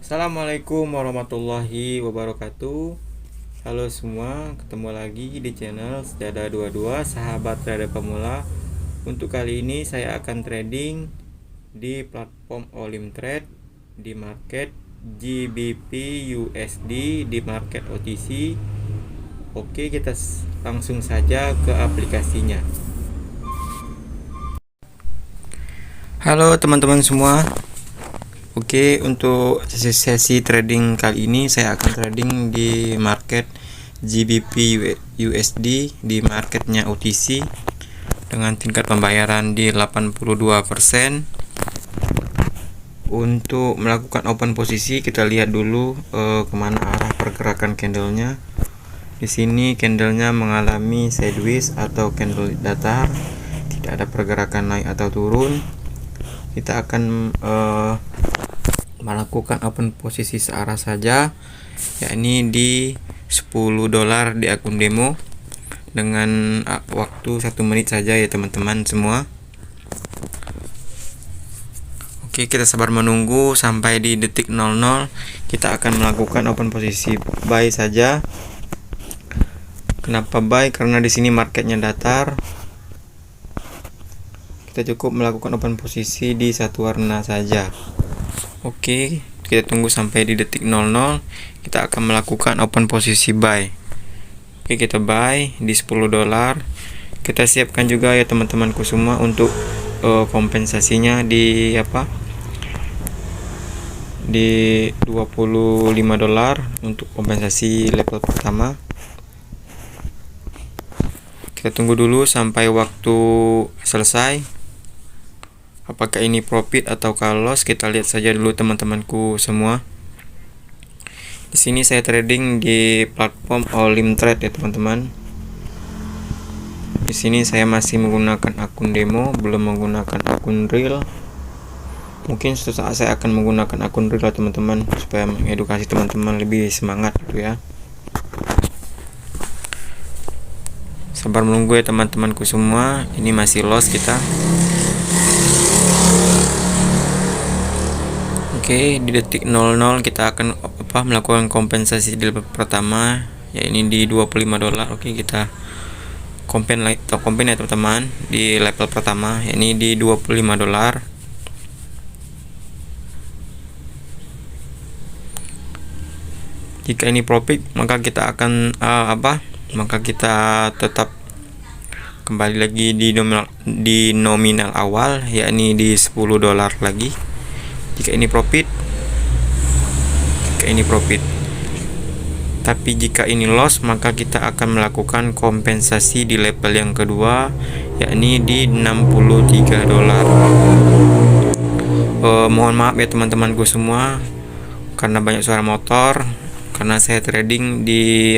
Assalamualaikum warahmatullahi wabarakatuh. Halo semua, ketemu lagi di channel Sejadah 22 Sahabat Trader Pemula. Untuk kali ini saya akan trading di platform Olim Trade di market GBP USD di market OTC. Oke, kita langsung saja ke aplikasinya. Halo teman-teman semua. Oke, untuk sesi trading kali ini saya akan trading di market GBP USD di marketnya OTC dengan tingkat pembayaran di 82%. Untuk melakukan open posisi kita lihat dulu kemana arah pergerakan candlenya. Di sini candlenya mengalami sideways atau candle datar, tidak ada pergerakan naik atau turun. Kita akan melakukan open posisi searah saja, yakni di $10 di akun demo dengan waktu 1 menit saja ya teman-teman semua. Oke, kita sabar menunggu sampai di detik 00. Kita akan melakukan open posisi buy saja. Kenapa buy? Karena di sini marketnya datar. Kita cukup melakukan open posisi di satu warna saja. Oke, kita tunggu sampai di detik 00. Kita akan melakukan open posisi buy. Oke, kita buy di $10. Kita siapkan juga ya teman-temanku semua untuk kompensasinya di di $25 untuk kompensasi level pertama. Kita tunggu dulu sampai waktu selesai. Apakah ini profit atau loss? Kita lihat saja dulu teman-temanku semua. Di sini saya trading di platform Olim Trade ya teman-teman. Di sini saya masih menggunakan akun demo, belum menggunakan akun real. Mungkin suatu saat saya akan menggunakan akun real teman-teman, supaya mengedukasi teman-teman lebih semangat gitu ya. Sabar menunggu ya teman-temanku semua. Ini masih loss kita. Oke, di detik 00 kita akan melakukan kompensasi di level pertama, ya ini di $25. Oke, kita kompen ya teman-teman di level pertama, ya ini di $25. Jika ini profit, maka kita akan maka kita tetap kembali lagi di nominal awal, yakni di $10 lagi. Jika ini profit, tapi jika ini loss, maka kita akan melakukan kompensasi di level yang kedua, yakni di $63. Mohon maaf ya teman-temanku semua karena banyak suara motor, karena saya trading di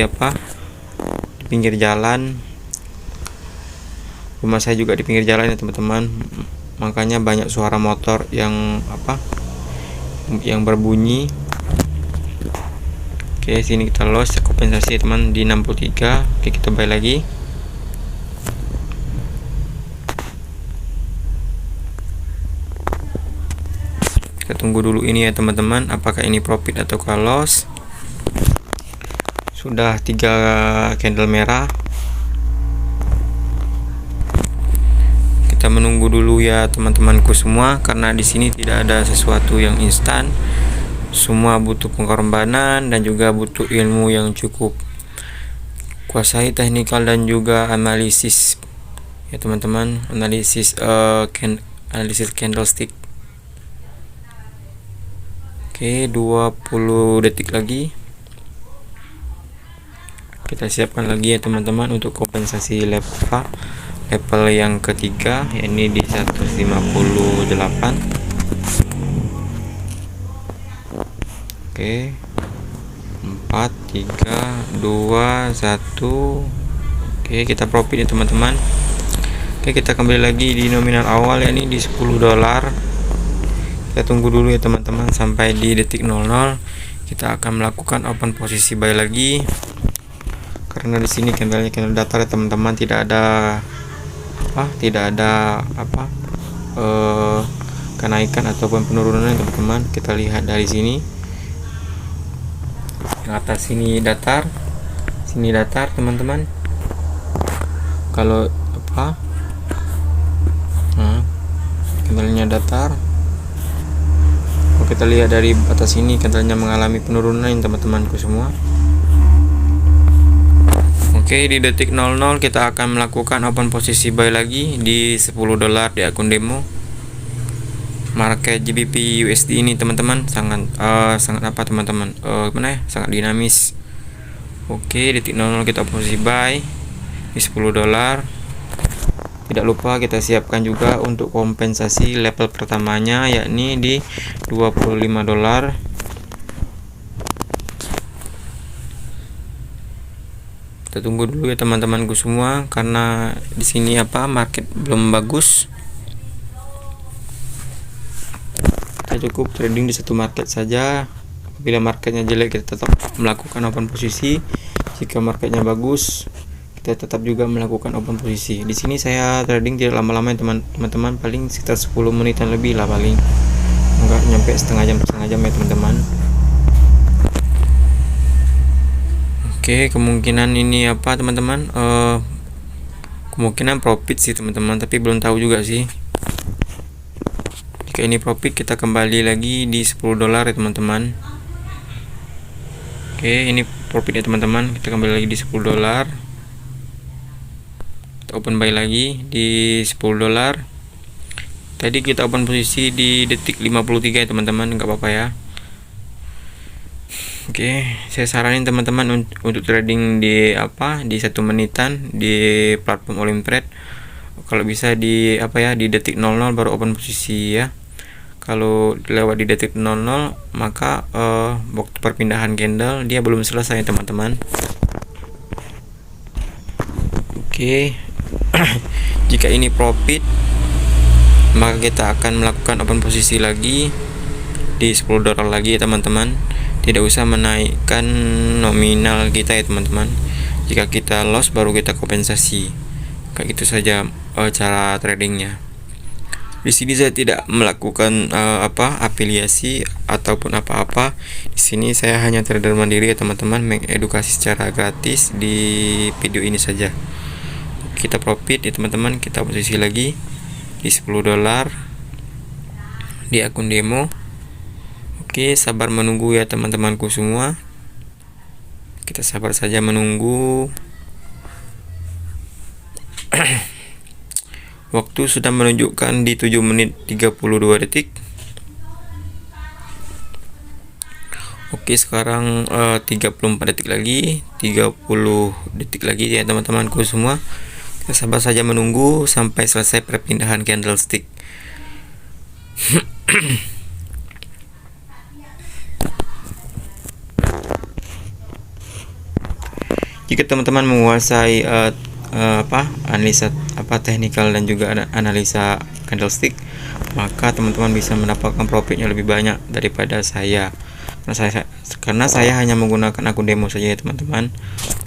pinggir jalan. Rumah saya juga di pinggir jalan ya teman-teman, makanya banyak suara motor yang berbunyi. Oke, sini kita loss kompensasi teman di 63. Oke, kita buy lagi. Kita tunggu dulu ini ya teman-teman, apakah ini profit atau loss. Sudah 3 candle merah. Kita menunggu dulu ya teman-temanku semua, karena di sini tidak ada sesuatu yang instan. Semua butuh pengorbanan dan juga butuh ilmu yang cukup. Kuasai teknikal dan juga analisis ya teman-teman, analisis candlestick. Oke, 20 detik lagi. Kita siapkan lagi ya teman-teman untuk kompensasi level yang ketiga, ini di 158. Oke, 4, 3, 2, 1. Oke, kita profit ya teman-teman. Oke, kita kembali lagi di nominal awal, yakni di $10. Kita tunggu dulu ya teman-teman sampai di detik 00. Kita akan melakukan open posisi buy lagi, karena di sini candlenya candle datar ya teman-teman, tidak ada kenaikan ataupun penurunan teman-teman. Kita lihat dari sini Yang atas sini datar, teman-teman. Kalau apa? Nah, candlenya datar. Kalau kita lihat dari atas sini, candlenya mengalami penurunan teman-temanku semua. Oke, di detik 00 kita akan melakukan open posisi buy lagi di $10 di akun demo. Market GBP USD ini teman-teman sangat apa teman-teman? Sangat dinamis. Oke, detik 00 kita posisi buy di $10. Tidak lupa kita siapkan juga untuk kompensasi level pertamanya, yakni di $25. Kita tunggu dulu ya teman-temanku semua, karena di sini market belum bagus. Kita cukup trading di satu market saja. Bila marketnya jelek, kita tetap melakukan open posisi. Jika marketnya bagus, kita tetap juga melakukan open posisi. Di sini saya trading tidak lama-lama ya teman-teman, paling sekitar 10 menitan lebih lah, paling enggak nyampe setengah jam ya teman-teman. Oke, kemungkinan ini teman-teman, kemungkinan profit sih teman-teman, tapi belum tahu juga sih. Jika ini profit, kita kembali lagi di $10 ya teman-teman. Oke, ini profit ya teman-teman, kita kembali lagi di $10. Kita open buy lagi di $10. Tadi kita open posisi di detik 53 ya teman-teman, nggak apa-apa ya. Oke, saya saranin teman-teman untuk trading di 1 menitan di platform Olimtrade. Kalau bisa di di detik 00 baru open posisi ya. Kalau lewat di detik 00 maka waktu perpindahan candle dia belum selesai teman-teman. Oke. Jika ini profit, maka kita akan melakukan open posisi lagi di $10 lagi ya teman-teman. Tidak usah menaikkan nominal kita ya teman-teman. Jika kita loss baru kita kompensasi. Kayak gitu saja cara tradingnya. Di sini saya tidak melakukan afiliasi ataupun apa-apa. Di sini saya hanya trader mandiri ya teman-teman, mengedukasi secara gratis di video ini saja. Kita profit ya teman-teman, kita posisi lagi di $10 di akun demo. Oke, sabar menunggu ya teman-temanku semua. Kita sabar saja menunggu. Waktu sudah menunjukkan di 7 menit 32 detik. Oke, sekarang 34 detik lagi, 30 detik lagi ya teman-temanku semua. Kita sabar saja menunggu sampai selesai perpindahan candlestick. Jika teman-teman menguasai analisa teknikal dan juga analisa candlestick, maka teman-teman bisa mendapatkan profitnya lebih banyak daripada saya. Karena saya hanya menggunakan akun demo saja ya teman-teman.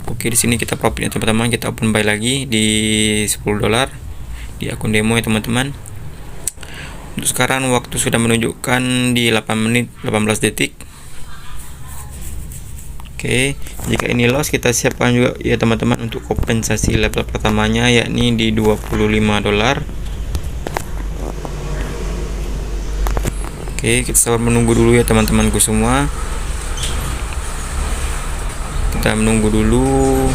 Oke, di sini kita profitnya teman-teman, kita open buy lagi di $10 di akun demo ya teman-teman. Untuk sekarang waktu sudah menunjukkan di 8 menit 18 detik. Oke, jika ini loss kita siapkan juga ya teman-teman untuk kompensasi level pertamanya, yakni di $25. Oke, kita sabar menunggu dulu ya teman-temanku semua. Kita menunggu dulu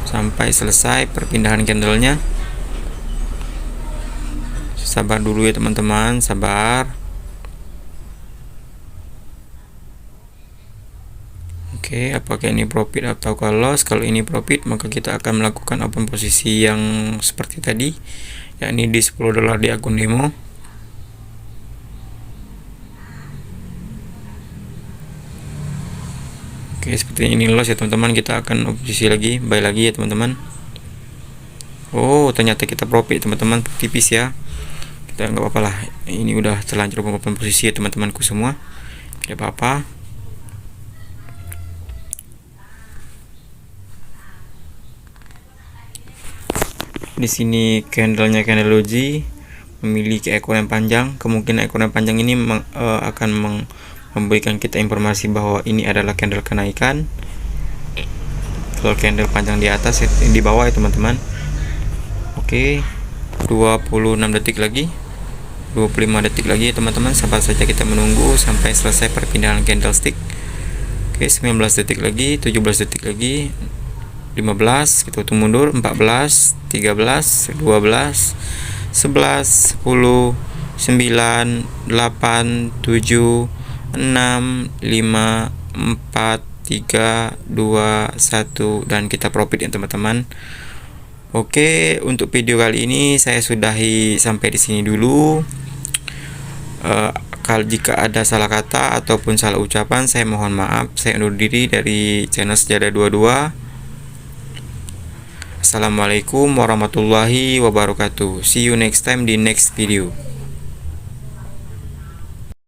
sampai selesai perpindahan candlenya. Sabar dulu ya teman-teman, sabar. Oke, apakah ini profit atau loss? Kalau ini profit, maka kita akan melakukan open posisi yang seperti tadi, yakni di $10 di akun demo. Oke, sepertinya ini loss ya teman-teman. Kita akan posisi lagi, buy lagi ya teman-teman. Oh, ternyata kita profit teman-teman, tipis ya. Kita nggak apa-apa lah. Ini udah terlanjur open posisi ya teman-temanku semua. Tidak apa-apa. Di sini candlenya candle doji memiliki ekor yang panjang. Kemungkinan ekor yang panjang ini akan memberikan kita informasi bahwa ini adalah candle kenaikan. Kalau candle panjang di atas, di bawah ya teman-teman. Oke, 26 detik lagi, 25 detik lagi ya teman-teman. Sabar saja, kita menunggu sampai selesai perpindahan candlestick. Oke, 19 detik lagi, 17 detik lagi, 15, kita hitung mundur, 14, 13, 12, 11, 10, 9, 8, 7, 6, 5, 4, 3, 2, 1, dan kita profit ya teman-teman. Oke, untuk video kali ini saya sudahi sampai di sini dulu. Kalau jika ada salah kata ataupun salah ucapan, saya mohon maaf. Saya undur diri dari channel Sejadah 22. Assalamualaikum warahmatullahi wabarakatuh. See you next time di next video.